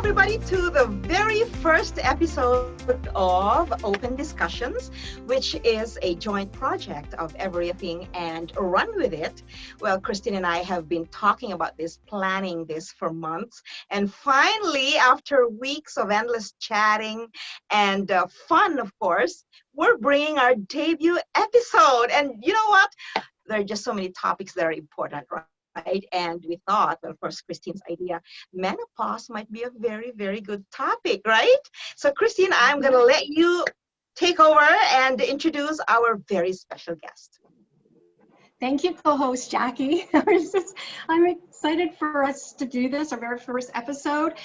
everybody, to the very first episode of Open Discussions, which is a joint project of Everything and Run With It. Well, Christine and I have been talking about this, planning this for months. And finally, after weeks of endless chatting and fun, of course, we're bringing our debut episode. And you know what? There are just so many topics that are important, right? And we thought, well, of course, Christine's idea, menopause might be a very, very good topic, right? So, Christine, I'm going to let you take over and introduce our very special guest. Thank you, co-host Jackie. I'm excited for us to do this, our very first episode.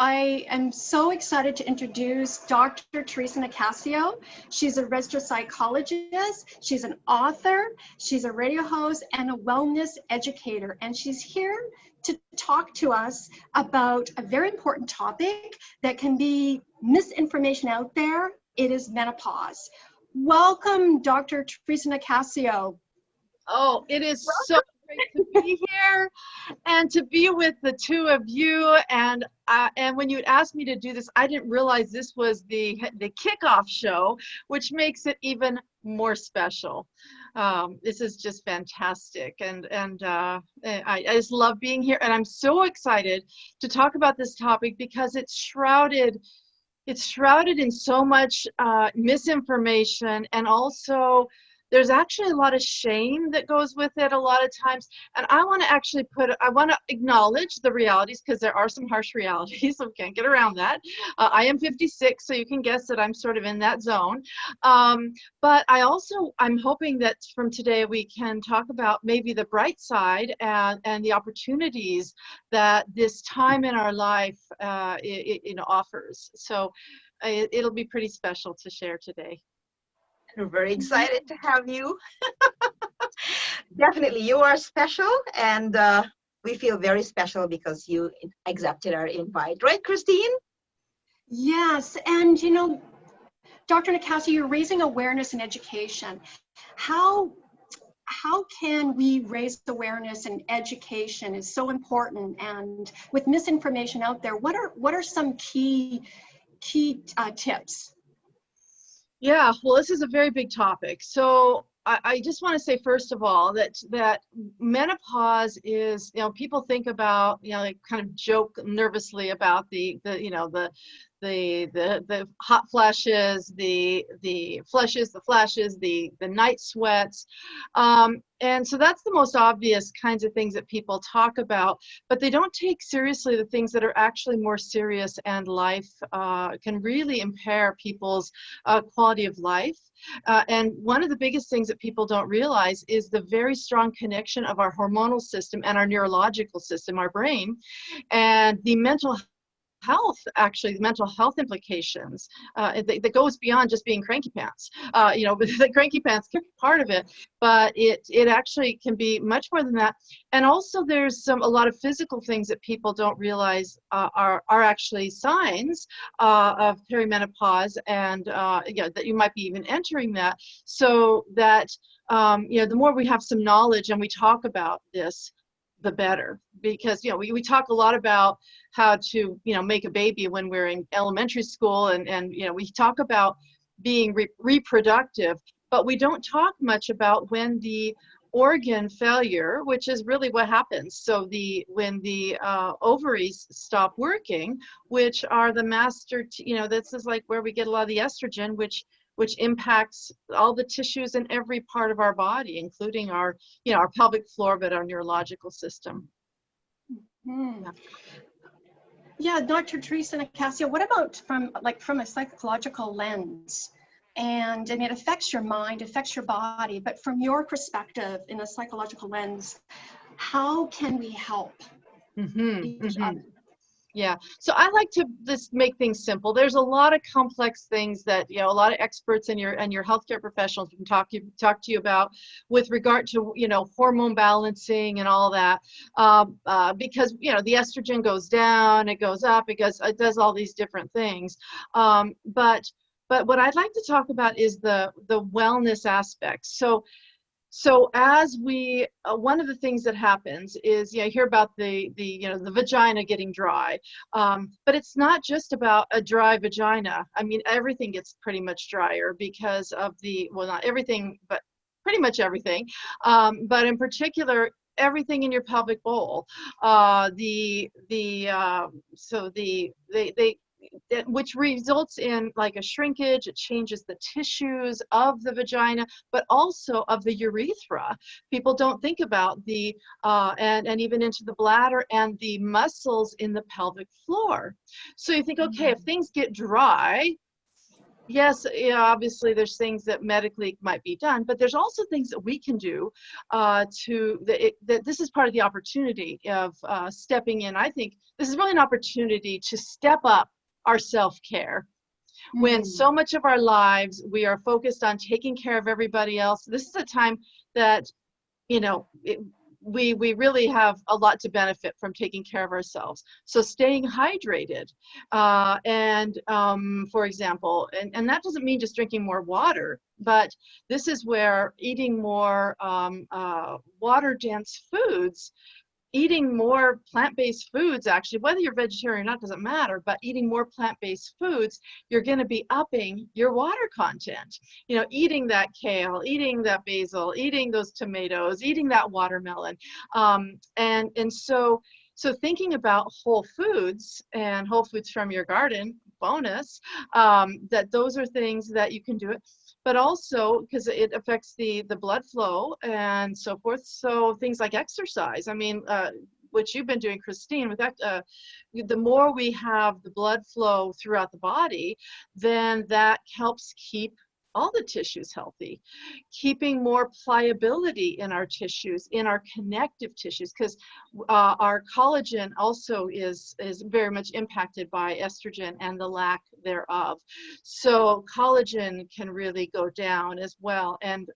I am so excited to introduce Dr. Teresa Nicasio. She's a registered psychologist, she's an author, she's a radio host, and a wellness educator. And she's here to talk to us about a very important topic that can be misinformation out there. It is menopause. Welcome, Dr. Teresa Nicasio. Oh, it is so great to be here and to be with the two of you. And when you asked me to do this, I didn't realize this was the kickoff show, which makes it even more special. This is just fantastic, and I just love being here. And I'm so excited to talk about this topic because it's shrouded in so much misinformation, and also there's actually a lot of shame that goes with it a lot of times. And I want to acknowledge the realities, because there are some harsh realities, so we can't get around that. I am 56, so you can guess that I'm sort of in that zone. But I'm hoping that from today we can talk about maybe the bright side and the opportunities that this time in our life offers. So it'll be pretty special to share today. We're very excited to have you. Definitely, you are special, and we feel very special because you accepted our invite. Right, Christine? Yes, and Dr. Nicasio, you're raising awareness and education. How can we raise awareness and education is so important, and with misinformation out there, what are some key tips? Yeah, well, this is a very big topic. So I just want to say, first of all, that menopause is, people think about, they kind of joke nervously about the hot flashes, the flashes, the night sweats. And so that's the most obvious kinds of things that people talk about, but they don't take seriously the things that are actually more serious, and life can really impair people's quality of life. And one of the biggest things that people don't realize is the very strong connection of our hormonal system and our neurological system, our brain, and the mental health implications that goes beyond just being cranky pants. The cranky pants can be part of it, but it actually can be much more than that. And also there's a lot of physical things that people don't realize are actually signs of perimenopause, and that you might be even entering that. So that the more we have some knowledge and we talk about this, the better, because we talk a lot about how to make a baby when we're in elementary school, and we talk about being reproductive, but we don't talk much about when the organ failure, which is really what happens. So when the ovaries stop working, which are the master, this is like where we get a lot of the estrogen, which impacts all the tissues in every part of our body, including our pelvic floor, but our neurological system. Yeah, Dr. Teresa Nicasio, what about from a psychological lens? And it affects your mind, affects your body, but from your perspective in a psychological lens, how can we help each other? Yeah, so I like to just make things simple. There's a lot of complex things that a lot of experts and your healthcare professionals can talk to you about with regard to hormone balancing and all that, because the estrogen goes down, it goes up, it does all these different things. But what I'd like to talk about is the wellness aspect. So So as we, one of the things that happens is, you hear about the vagina getting dry, but it's not just about a dry vagina. I mean, everything gets pretty much drier because of well, not everything, but pretty much everything. But in particular, everything in your pelvic bowl, which results in like a shrinkage. It changes the tissues of the vagina, but also of the urethra. People don't think about and even into the bladder and the muscles in the pelvic floor. So you think, okay, if things get dry, yes, obviously there's things that medically might be done, but there's also things that we can do that this is part of the opportunity of stepping in. I think this is really an opportunity to step up our self-care. When so much of our lives we are focused on taking care of everybody else, this is a time that, we really have a lot to benefit from taking care of ourselves. So staying hydrated, for example, and that doesn't mean just drinking more water, but this is where eating more water-dense foods, eating more plant-based foods, actually, whether you're vegetarian or not doesn't matter, but eating more plant-based foods, you're going to be upping your water content. Eating that kale, eating that basil, eating those tomatoes, eating that watermelon. So thinking about whole foods and whole foods from your garden, bonus, that those are things that you can do it. But also because it affects the blood flow and so forth. So things like exercise. I mean, what you've been doing, Christine, with that, the more we have the blood flow throughout the body, then that helps keep all the tissues healthy, keeping more pliability in our tissues, in our connective tissues, because our collagen also is very much impacted by estrogen and the lack thereof. So collagen can really go down as well. And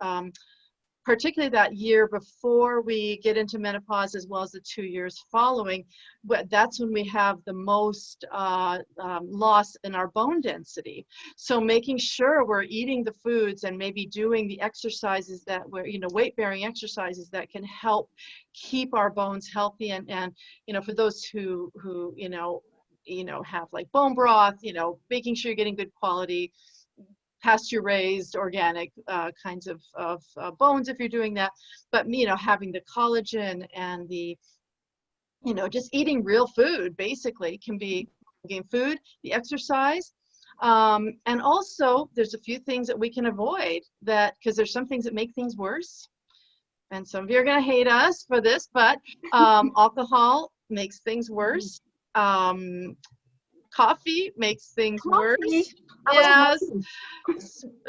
particularly that year before we get into menopause, as well as the 2 years following, but that's when we have the most loss in our bone density. So making sure we're eating the foods and maybe doing the exercises that we're, weight-bearing exercises that can help keep our bones healthy. And for those who have like bone broth, making sure you're getting good quality pasture-raised organic kinds of bones if you're doing that, but having the collagen and the just eating real food basically can be food, the exercise, and also there's a few things that we can avoid, that because there's some things that make things worse, and some of you are going to hate us for this, but alcohol makes things worse. Coffee makes things worse. Yes.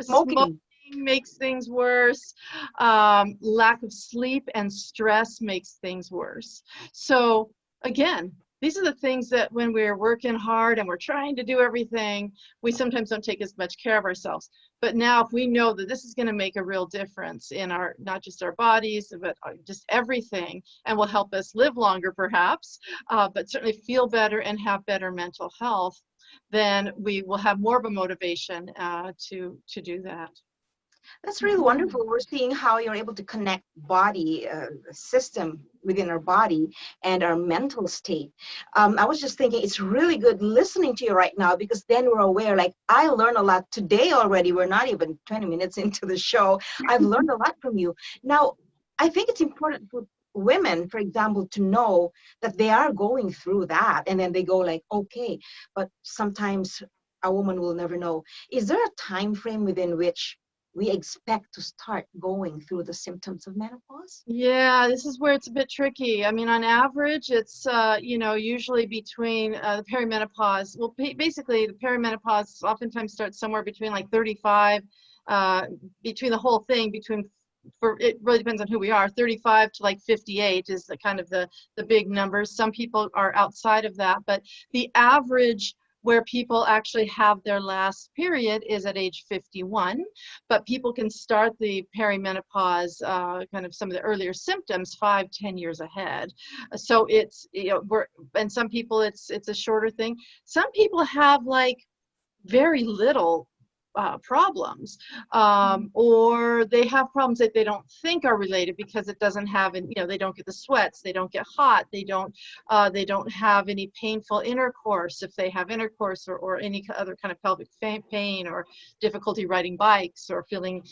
Smoking makes things worse. Lack of sleep and stress makes things worse. So again, these are the things that when we're working hard and we're trying to do everything, we sometimes don't take as much care of ourselves. But now if we know that this is going to make a real difference in our, not just our bodies, but just everything, and will help us live longer perhaps, but certainly feel better and have better mental health, then we will have more of a motivation to do that. That's really wonderful. We're seeing how you're able to connect body system within our body and our mental state. I was just thinking it's really good listening to you right now, because then we're aware, like I learned a lot today already. We're not even 20 minutes into the show. I've learned a lot from you. Now, I think it's important for women, for example, to know that they are going through that, and then they go like, okay, but sometimes a woman will never know. Is there a time frame within which we expect to start going through the symptoms of menopause? Yeah, this is where it's a bit tricky. I mean, on average, it's, usually between the perimenopause. Well, basically, the perimenopause oftentimes starts somewhere between like 35, between the whole thing, it really depends on who we are, 35 to like 58 is the kind of the big numbers. Some people are outside of that, but the average where people actually have their last period is at age 51, but people can start the perimenopause, kind of some of the earlier symptoms 5-10 years ahead. So it's, and some people it's a shorter thing. Some people have like very little problems, or they have problems that they don't think are related because it doesn't have, they don't get the sweats, they don't get hot, they don't have any painful intercourse if they have intercourse, or any other kind of pelvic pain, or difficulty riding bikes, or feeling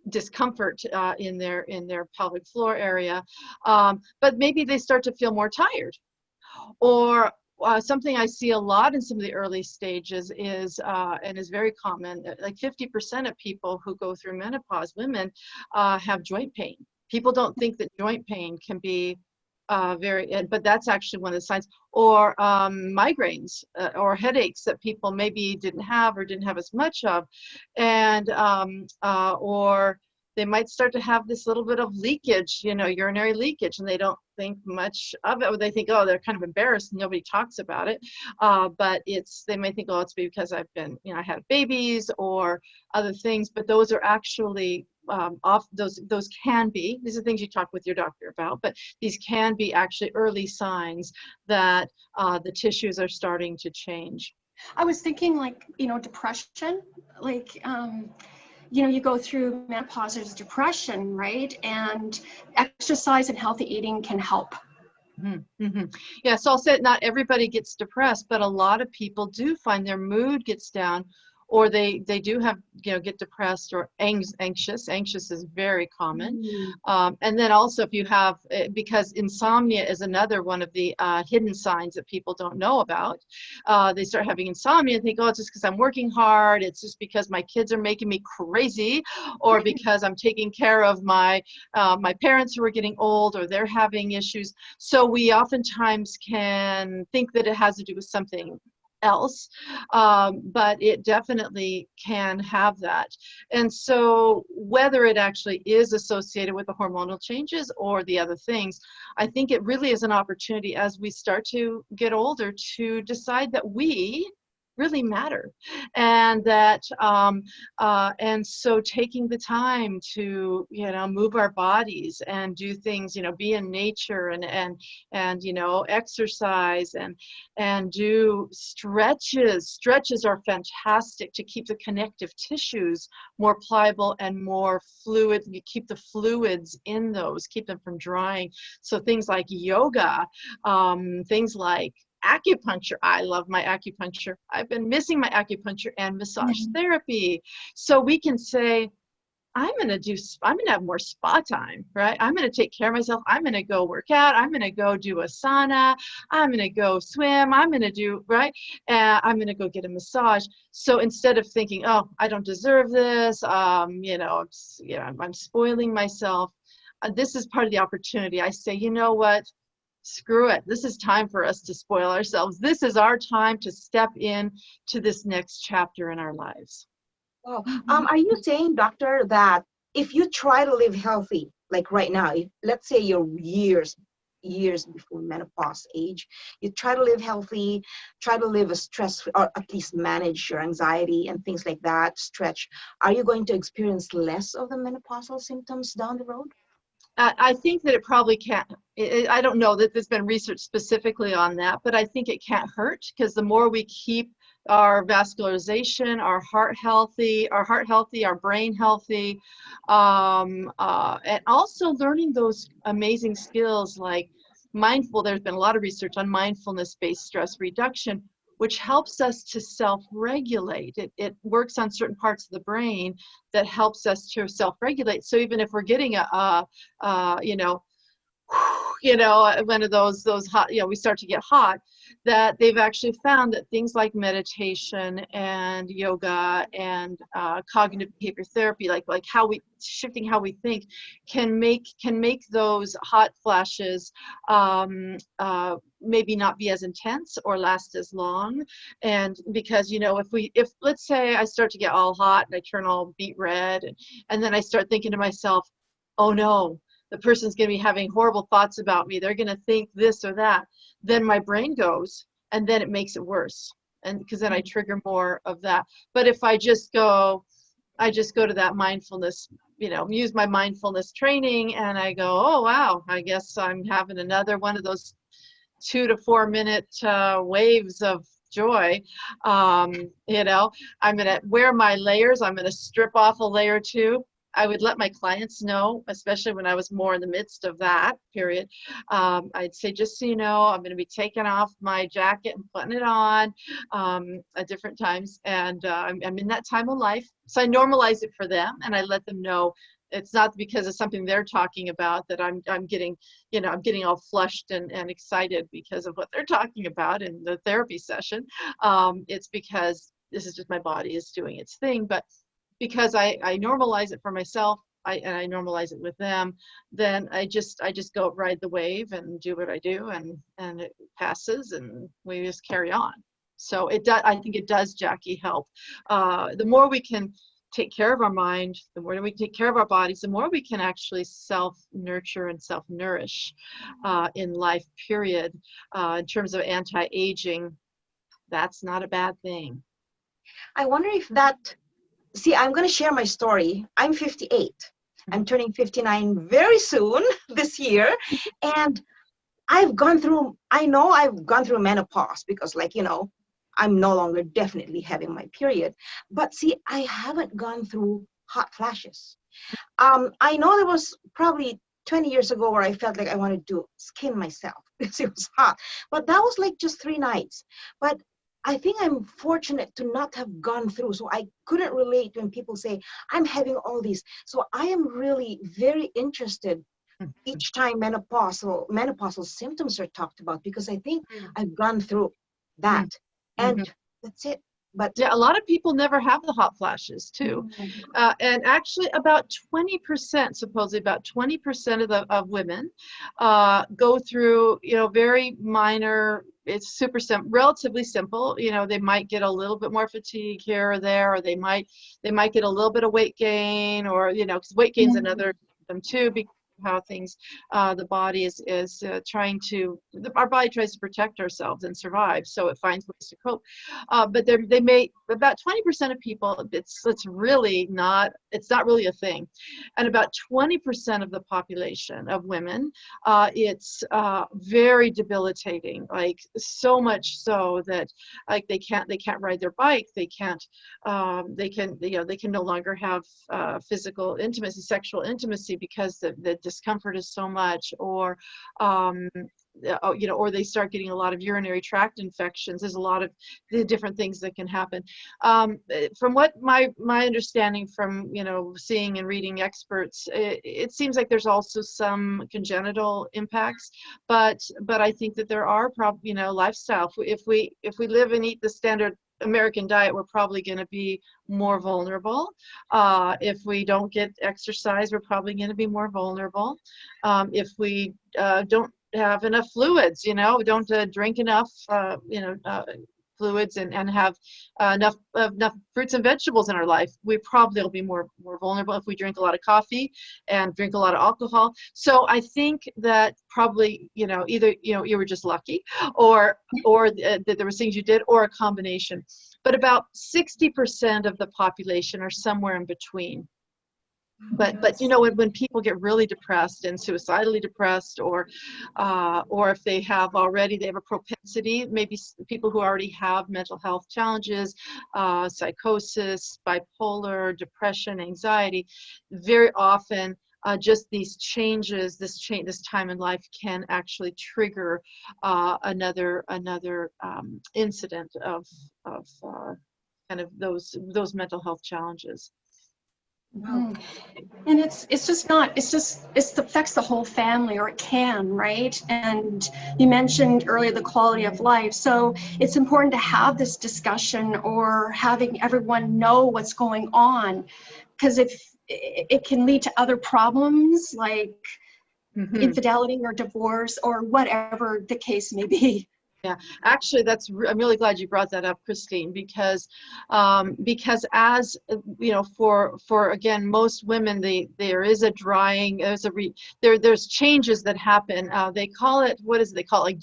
discomfort in their pelvic floor area, but maybe they start to feel more tired. Or something I see a lot in some of the early stages is, and is very common, like 50% of people who go through menopause, women, have joint pain. People don't think that joint pain can be but that's actually one of the signs. Or migraines or headaches that people maybe didn't have, or didn't have as much of, and or they might start to have this little bit of leakage, urinary leakage, and they don't think much of it, or they think, oh, they're kind of embarrassed and nobody talks about it. But they may think, oh, it's because I had babies or other things, but those are actually those can be, these are things you talk with your doctor about, but these can be actually early signs that the tissues are starting to change. I was thinking, like, depression, like, you go through menopause, there's depression, right? And exercise and healthy eating can help. Mm-hmm. Yeah, so I'll say not everybody gets depressed, but a lot of people do find their mood gets down, or they do have, get depressed or anxious. Anxious is very common. And then also if you have, because insomnia is another one of the hidden signs that people don't know about. They start having insomnia and think, oh, it's just because I'm working hard. It's just because my kids are making me crazy, or because I'm taking care of my parents who are getting old, or they're having issues. So we oftentimes can think that it has to do with something else, but it definitely can have that. And so whether it actually is associated with the hormonal changes or the other things, I think it really is an opportunity as we start to get older to decide that we really matter, and that and so taking the time to move our bodies and do things, be in nature, and exercise, and do stretches are fantastic to keep the connective tissues more pliable and more fluid. You keep the fluids in those, keep them from drying. So things like yoga, things like acupuncture. I love my acupuncture. I've been missing my acupuncture and massage therapy. So we can say, I'm going to have more spa time, right? I'm going to take care of myself. I'm going to go work out. I'm going to go do a sauna. I'm going to go swim. I'm going to do, right? I'm going to go get a massage. So instead of thinking, oh, I don't deserve this, I'm spoiling myself. This is part of the opportunity. I say, you know what? Screw it. This is time for us to spoil ourselves. This is our time to step in to this next chapter in our lives. Wow. Are you saying, doctor, that if you try to live healthy, like right now, let's say you're years before menopause age, you try to live healthy, try to live a stress, or at least manage your anxiety and things like that, stretch, are you going to experience less of the menopausal symptoms down the road? I think that it probably can't. I don't know that there's been research specifically on that, but I think it can't hurt, because the more we keep our vascularization, our heart healthy, our brain healthy, and also learning those amazing skills like there's been a lot of research on mindfulness-based stress reduction, which helps us to self-regulate. It works on certain parts of the brain that helps us to self-regulate. So even if we're getting one of those hot, we start to get hot, that they've actually found that things like meditation and yoga and cognitive behavior therapy, like shifting how we think, can make those hot flashes maybe not be as intense or last as long. And because if let's say I start to get all hot and I turn all beet red, and then I start thinking to myself, oh no, the person's going to be having horrible thoughts about me, they're going to think this or that, then my brain goes, and then it makes it worse, and because then I trigger more of that. But if I just go to that mindfulness, use my mindfulness training, and I go, oh wow, I guess I'm having another one of those 2 to 4 minute waves of joy. You know, I'm going to wear my layers. I'm going to strip off a layer too. I would let my clients know, especially when I was more in the midst of that period. I'd say, just so you know, I'm going to be taking off my jacket and putting it on at different times. And I'm in that time of life. So I normalize it for them, and I let them know it's not because of something they're talking about that I'm getting, you know, I'm getting all flushed and excited because of what they're talking about in the therapy session. It's because this is just my body is doing its thing. But because I normalize it for myself, and I normalize it with them, then I just go ride the wave and do what I do, and it passes, and we just carry on. So it does. I think it does, Jackie, help. The more we can take care of our mind, the more we take care of our bodies, the more we can actually self-nurture and self-nourish in life, period. In terms of anti-aging, that's not a bad thing. I wonder if that, see, I'm going to share my story. I'm 58. I'm turning 59 very soon this year. And I know I've gone through menopause because, like, you know, I'm no longer definitely having my period. But see, I haven't gone through hot flashes. I know there was probably 20 years ago where I felt like I wanted to skin myself because it was hot. But that was like just 3 nights. But I think I'm fortunate to not have gone through. So I couldn't relate when people say, I'm having all these. So I am really very interested each time menopausal symptoms are talked about, because I think I've gone through that. And that's it. But yeah, a lot of people never have the hot flashes too. And actually about 20%, supposedly about 20% of women go through, you know, very minor, it's super simple, relatively simple. You know, they might get a little bit more fatigue here or there, or they might get a little bit of weight gain, or, you know, because weight gain's another them too, because how things the body is trying to, our body tries to protect ourselves and survive, so it finds ways to cope. But they may, about 20% of people, it's really not, it's not really a thing. And about 20% of the population of women, it's very debilitating, like so much so that like they can't ride their bike, they can no longer have physical intimacy, sexual intimacy, because the discomfort is so much, or you know, or they start getting a lot of urinary tract infections. There's a lot of the different things that can happen. From what my understanding from, you know, seeing and reading experts, it seems like there's also some congenital impacts, but I think that there are you know, lifestyle. If we live and eat the standard American diet, we're probably going to be more vulnerable. If we don't get exercise, we're probably going to be more vulnerable. If we don't have enough fluids, you know, don't drink enough, you know, fluids and have enough fruits and vegetables in our life, we probably will be more vulnerable. If we drink a lot of coffee and drink a lot of alcohol. So I think that probably, you know, either, you know, you were just lucky, or that there were things you did, or a combination. But about 60% of the population are somewhere in between. But you know, when people get really depressed and suicidally depressed, or if they have a propensity, maybe people who already have mental health challenges, psychosis, bipolar, depression, anxiety, very often just these changes, this time in life can actually trigger another incident of kind of those mental health challenges. Wow. And it affects the whole family, or it can, right? And you mentioned earlier the quality of life. So it's important to have this discussion, or having everyone know what's going on, because if it can lead to other problems like infidelity or divorce, or whatever the case may be. Yeah, actually, I'm really glad you brought that up, Christine, because as you know, for again, most women, there is a drying, there's changes that happen. They call it, what is it they call it? Like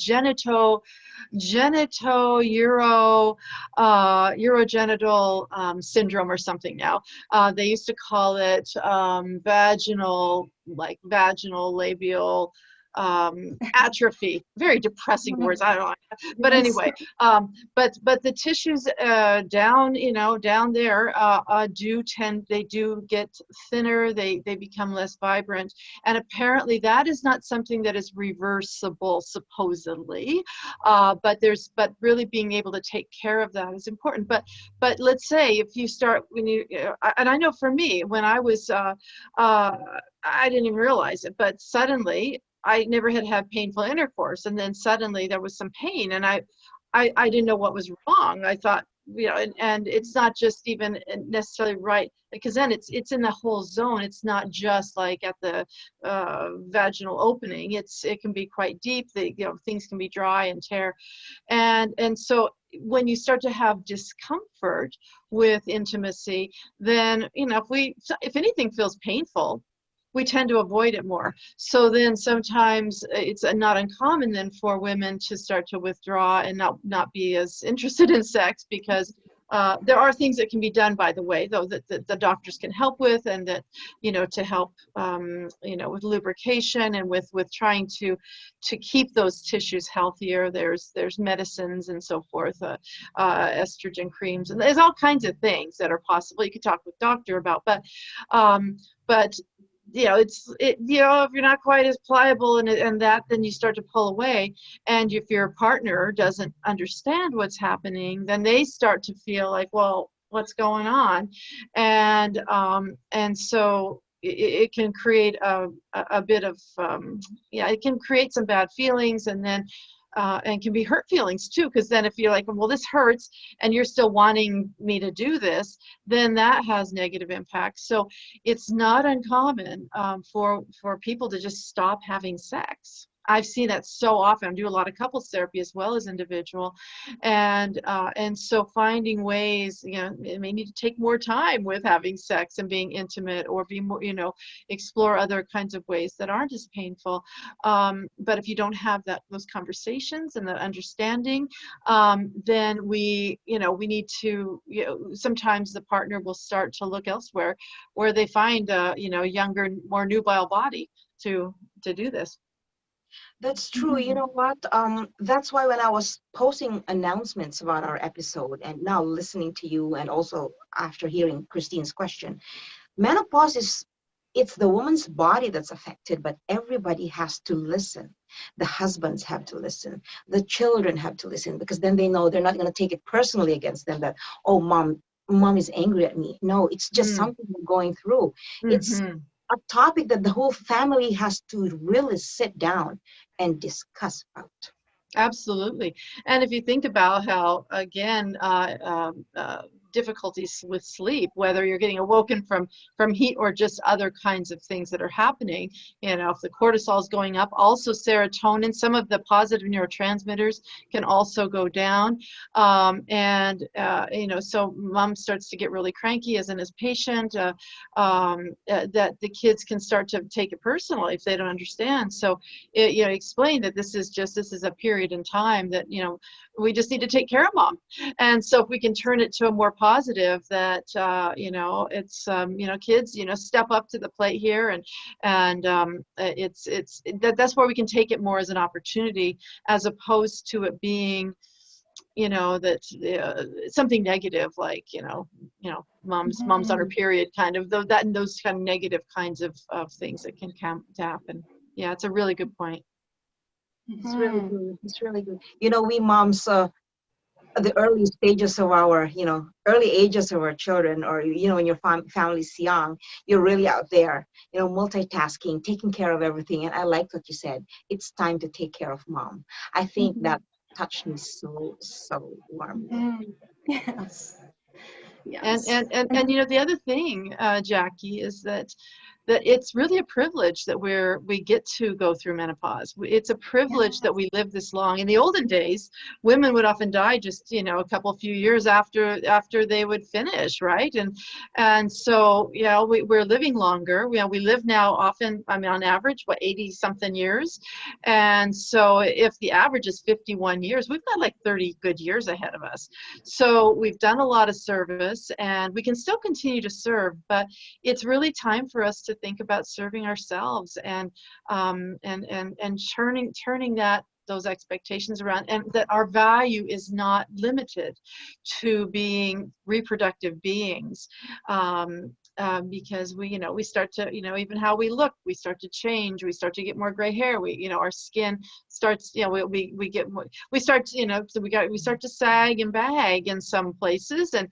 urogenital syndrome or something now. They used to call it vaginal labial atrophy. Very depressing words. I don't know. But Yes. anyway, but the tissues down, down there they do get thinner. They become less vibrant, and apparently that is not something that is reversible, supposedly. But really being able to take care of that is important. But let's say if you start and I know for me when I was I didn't even realize it, but suddenly I never had painful intercourse, and then suddenly there was some pain, and I didn't know what was wrong. I thought, and it's not just even necessarily right, because then it's in the whole zone. It's not just like at the vaginal opening. It can be quite deep. Things can be dry and tear, and so when you start to have discomfort with intimacy, then if anything feels painful, we tend to avoid it more. So then sometimes it's not uncommon then for women to start to withdraw and not be as interested in sex, because there are things that can be done, by the way, though, that the doctors can help with, and that, to help, with lubrication and with trying to keep those tissues healthier. There's medicines and so forth, estrogen creams, and there's all kinds of things that are possible. You could talk with doctor about, but if you're not quite as pliable and that, then you start to pull away. And if your partner doesn't understand what's happening, then they start to feel like, well, what's going on? And so it can create a bit of, it can create some bad feelings, and then and can be hurt feelings too, because then if you're like, well, this hurts, and you're still wanting me to do this, then that has negative impacts. So it's not uncommon for people to just stop having sex. I've seen that so often. I do a lot of couples therapy as well as individual, and so finding ways, it may need to take more time with having sex and being intimate, or be more, explore other kinds of ways that aren't as painful. But if you don't have those conversations and the understanding, then we need to, sometimes the partner will start to look elsewhere, where they find a younger, more nubile body to do this. That's true. You know what? That's why when I was posting announcements about our episode, and now listening to you, and also after hearing Christine's question, menopause it's the woman's body that's affected, but everybody has to listen. The husbands have to listen. The children have to listen, because then they know they're not going to take it personally against them that, oh, mom is angry at me. No, it's just something we're going through. It's a topic that the whole family has to really sit down and discuss about. Absolutely. And if you think about how, again, difficulties with sleep, whether you're getting awoken from heat or just other kinds of things that are happening, if the cortisol is going up, also serotonin, some of the positive neurotransmitters can also go down. So mom starts to get really cranky as an patient, that the kids can start to take it personally if they don't understand. So, explain that this is a period in time that, we just need to take care of mom. And so if we can turn it to a more positive, that, it's, kids, step up to the plate here, and that's where we can take it more as an opportunity, as opposed to it being, that something negative, like, mom's on her period, kind of, those kind of negative kinds of things that can happen. Yeah, it's a really good point. It's really good. It's really good. We moms, at the early stages of our, early ages of our children, or, when your family's young, you're really out there, multitasking, taking care of everything. And I like what you said. It's time to take care of mom. I think that touched me so, so warmly. Yes. Yes. And the other thing, Jackie, is that it's really a privilege that we get to go through menopause. It's a privilege that we live this long. In the olden days, women would often die just, a few years after they would finish, right? And so, we're living longer. We live now often, on average, 80 something years. And so if the average is 51 years, we've got like 30 good years ahead of us. So we've done a lot of service, and we can still continue to serve, but it's really time for us to to think about serving ourselves and turning those expectations around, and that our value is not limited to being reproductive beings. Because we start to, even how we look, we start to change, we start to get more gray hair, our skin starts, we get more, we start to, so we start to sag and bag in some places, and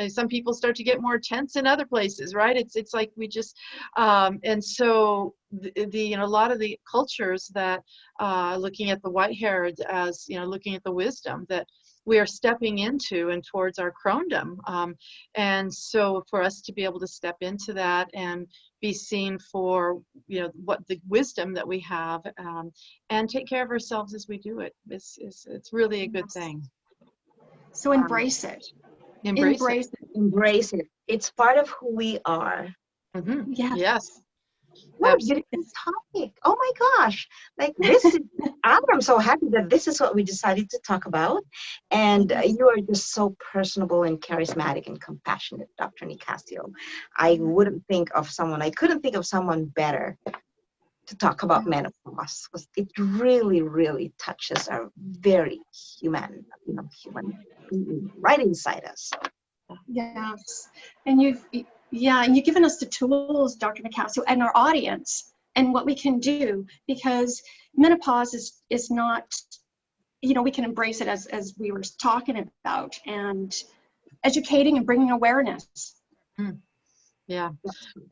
some people start to get more tense in other places, right? It's like we just, and so a lot of the cultures that looking at the white hair as, looking at the wisdom that we are stepping into and towards our crowndom. And so for us to be able to step into that and be seen for, what the wisdom that we have, and take care of ourselves as we do it, it's really a good thing. So embrace it. Embrace it. Embrace it. It's part of who we are. Mm-hmm. Yes. Yes. What a beautiful topic. Oh my gosh. Like this is, I'm so happy that this is what we decided to talk about. And you are just so personable and charismatic and compassionate, Dr. Nicasio. I couldn't think of someone better to talk about menopause, because it really, really touches our very human right inside us. Yes. And you've given us the tools, Dr. Nicasio, and our audience, and what we can do, because menopause is not, we can embrace it as we were talking about, and educating and bringing awareness. Yeah,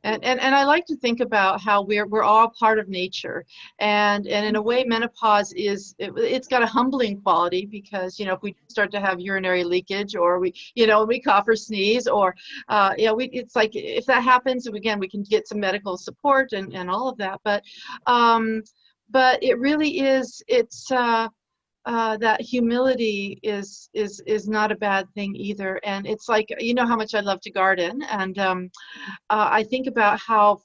and I like to think about how we're all part of nature, and in a way, menopause it's got a humbling quality, because if we start to have urinary leakage, or we cough or sneeze, or it's like, if that happens, again, we can get some medical support and all of that, but it really is, that humility is not a bad thing either. And it's like, how much I love to garden, and I think about how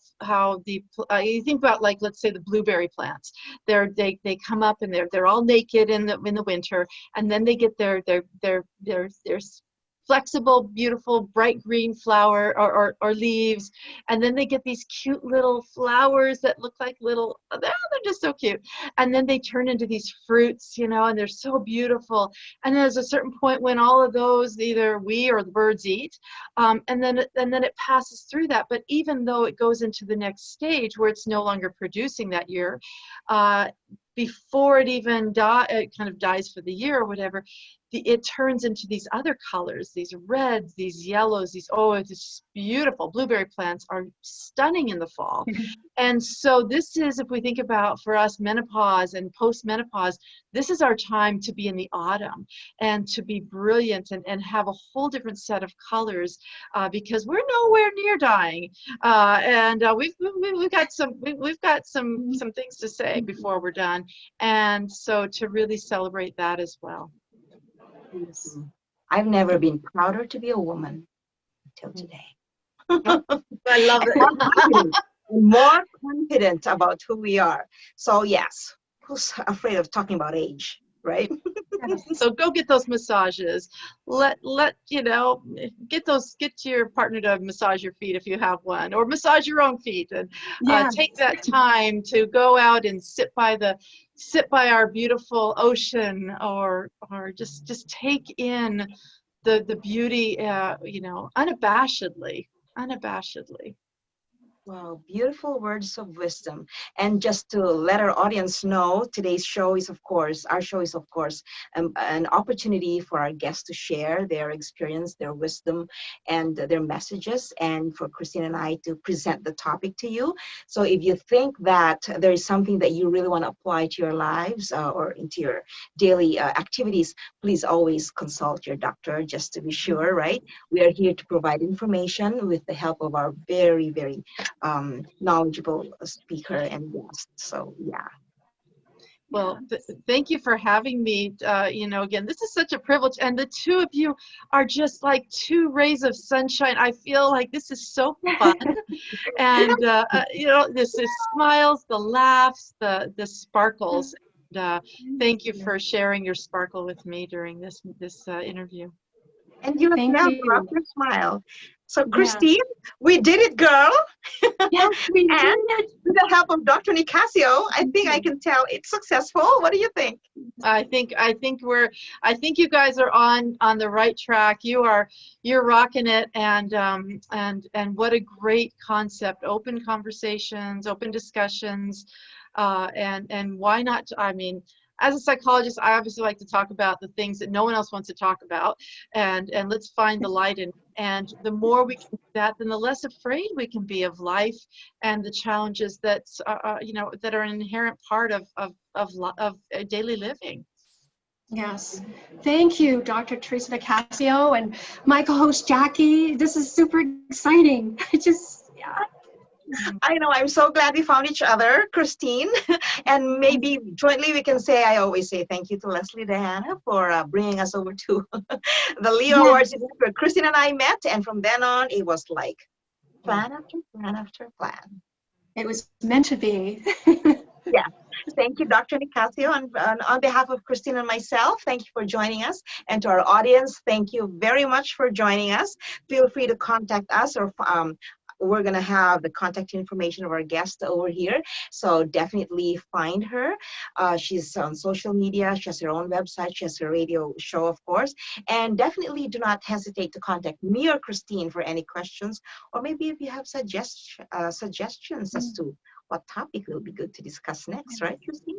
you think about, like, let's say the blueberry plants. They come up and they're all naked in the winter, and then they get their flexible, beautiful, bright green flower or leaves, and then they get these cute little flowers that look like little, they're just so cute, and then they turn into these fruits, and they're so beautiful. And then there's a certain point when all of those, either we or the birds eat, and then it passes through that. But even though it goes into the next stage where it's no longer producing that year, before it even it kind of dies for the year or whatever, it turns into these other colors, these reds, these yellows, it's just beautiful. Blueberry plants are stunning in the fall. And so this is, if we think about, for us, menopause and post-menopause, this is our time to be in the autumn and to be brilliant and have a whole different set of colors, because we're nowhere near dying. And we've got some things to say before we're done. And so to really celebrate that as well. Yes. I've never been prouder to be a woman until today. I love it. More confident about who we are. So yes, who's afraid of talking about age, right? So go get those massages. Get your partner to massage your feet if you have one, or massage your own feet, and take that time to go out and sit by our beautiful ocean, or just take in the beauty, unabashedly. Wow, beautiful words of wisdom. And just to let our audience know, today's show is, of course, an opportunity for our guests to share their experience, their wisdom, and their messages, and for Christine and I to present the topic to you. So if you think that there is something that you really want to apply to your lives or into your daily activities, please always consult your doctor, just to be sure, right? We are here to provide information with the help of our very, very knowledgeable speaker and guest. So yeah. Well, thank you for having me. Again, this is such a privilege, and the two of you are just like two rays of sunshine. I feel like this is so fun, and this is smiles, the laughs, the sparkles. Thank you for sharing your sparkle with me during this interview. And you have never lost your smile. So Yeah. Christine, we did it, girl. Yes, we did And it. with the help of Dr. Nicasio, I think I can tell it's successful. What do you think? I think you guys are on the right track. You're rocking it, and what a great concept. Open conversations, open discussions, and why not? I mean, as a psychologist, I obviously like to talk about the things that no one else wants to talk about, and let's find the light in. And the more we can do that, then the less afraid we can be of life and the challenges that that are an inherent part of daily living. Yes. Thank you, Dr. Teresa Nicasio and my co-host Jackie. This is super exciting. Yeah. I know, I'm so glad we found each other, Christine. And maybe jointly we can say, I always say thank you to Leslie Diana for bringing us over to the Leo Awards where Christine and I met. And from then on, it was like plan after plan after plan. It was meant to be. Yeah. Thank you, Dr. Nicasio. And on behalf of Christine and myself, thank you for joining us. And to our audience, thank you very much for joining us. Feel free to contact us, or we're going to have the contact information of our guest over here. So definitely find her. She's on social media. She has her own website. She has her radio show, of course. And definitely do not hesitate to contact me or Christine for any questions, or maybe if you have suggestions as to what topic will be good to discuss next, right, Christine?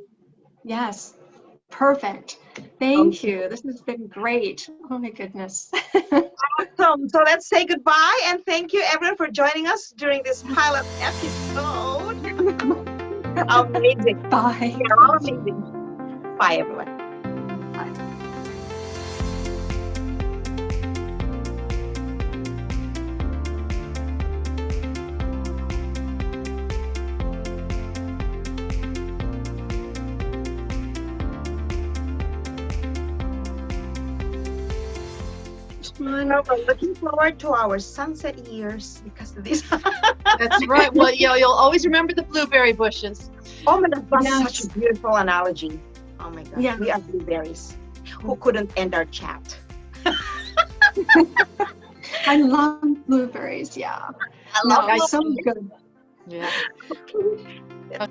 Yes. Perfect. Thank you. This has been great. Oh my goodness. Awesome. So let's say goodbye, and thank you everyone for joining us during this pilot episode. Amazing. Bye. You're all amazing. Bye, everyone. Well, we're looking forward to our sunset years because of this. That's right. Well, you'll always remember the blueberry bushes. Oh my God, that's Yes. such a beautiful analogy. Oh my God, Yeah. we are blueberries. Who couldn't end our chat? I love blueberries. Yeah. I love No, it's so good. Yeah. it.